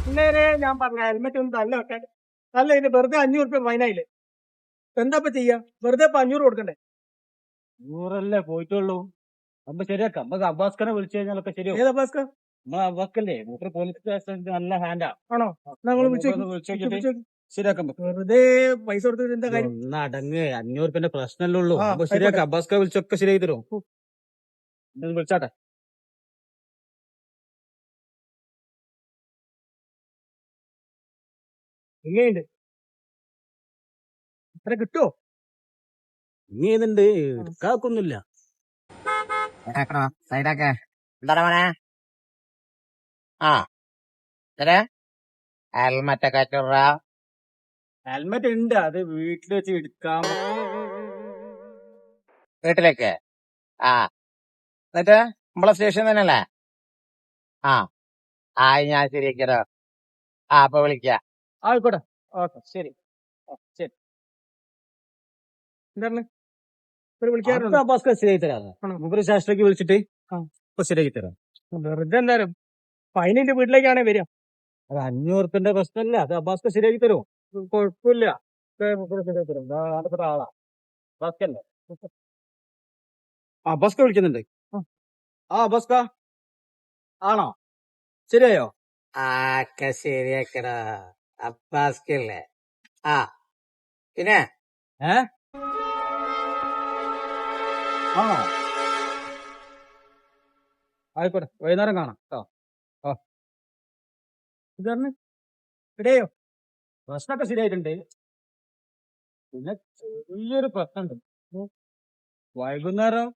ഇന്നേരെ ഞാൻ പറഞ്ഞ ഹെൽമെറ്റ് ഒന്ന് തല്ല വെക്കാൻ. അല്ല ഇത് വെറുതെ 500 രൂപ ഫൈനായില്ലേ? എന്താ ചെയ്യാ? വെറുതെ 500 കൊടുക്കണ്ടേ? 100 പോയിട്ടുള്ളൂ. അപ്പൊ ശരിയാക്കാം. നമുക്ക് അബ്ബാസ്ഖനെ വിളിച്ചു കഴിഞ്ഞാലൊക്കെ ശരിയാവും. ഏതാ ഭാസ്കർ? നമ്മളെ അബ്ബാസ്ഖല്ലേ, മൂപ്പര് പോലീസ് സ്റ്റേഷനിൽ നല്ല ഹാൻഡാ. ആണോ? ഞങ്ങൾ വിളിച്ചു ശരിയാക്കാൻ പറ്റും. വെറുതെ പൈസ കൊടുത്തിട്ട് എന്താ കാര്യം? ഒന്ന് അടങ്ങ്, 500 പ്രശ്നമല്ലേ ഉള്ളൂ. ആ, അപ്പൊ ആയിക്കോട്ടെ. ശരിയാക്കാം. അബ്ബാസ്ഖ വിളിച്ചൊക്കെ ശരിയായി തരും. വിളിച്ചാട്ടെ. ഇങ്ങനെയുണ്ട്. അത്ര കിട്ടുമോ? ഇനി ഏതുണ്ട്, എടുക്കാക്കൊന്നുമില്ല. സൈഡാക്കെ എന്താണ് മോനെ? ആ ഇതേ ഹെൽമറ്റൊക്കെ ചുറ ഹെൽമെറ്റ് ഉണ്ട്, അത് വീട്ടിൽ വെച്ച് എടുക്കാം. വീട്ടിലേക്ക്. ആ എന്നിട്ട് നമ്മളെ സ്റ്റേഷൻ തന്നെയല്ലേ? ആ ഞാൻ ശരിയാക്കിയതോ. അപ്പൊ വിളിക്കാം. ആയിക്കോട്ടെ. ഓക്കെ, ശരി. ശരി. എന്താണ് വിളിക്കാറുണ്ട്? അബ്ബാസ്ഖ ശരിയായി തരാം. ആണോ? മൂപ്പര് സ്റ്റേഷനിലേക്ക് വിളിച്ചിട്ട് ആ. ഇപ്പൊ ശരിയാക്കി തരാം. വെറുതെ എന്തായാലും ഫൈനിന്റെ വീട്ടിലേക്കാണ് വരിക. അത് 500 പ്രശ്നമല്ല, അത് അബ്ബാസ്ഖ ശരിയാക്കി തരും. കുഴപ്പമില്ല. മൂപ്പര് ശരിയാക്കി തരും. നാളത്തെ ആളാ അബ്ബാസ്ഖല്ലേ. അബ്ബാസ്ഖ വിളിക്കുന്നുണ്ട്. ആ അബ്ബാസ്ഖ ആണോ? ശരിയായോ? ആക്കെ ശരിയാക്കടാ. അബ്ബാസ്കല്ലേ? ആ പിന്നെ ആണോ? ആയിക്കോട്ടെ, വൈകുന്നേരം കാണാം കേട്ടോ. ഇതാണ് ഇടയോ? പ്രശ്നമൊക്കെ ശരിയായിട്ടുണ്ട്. പിന്നെ ചെറിയൊരു പ്രശ്നമുണ്ട്. വൈകുന്നേരം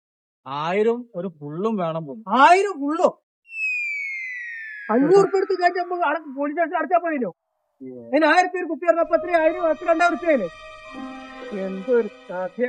1000 ഒരു ഫുള്ളും വേണം പോകും. 1000 ഫുള്ളോ? 500 രൂപ എടുത്ത് കയറ്റുമ്പോ പോലീസ് സ്റ്റേഷൻ അടച്ചാൽ പോയല്ലോ. അതിന് 1000 പേര് കുപ്പി ഇറങ്ങപ്പോ 1000 2000 രൂപയല്ലേ? എന്തൊരു കഥ.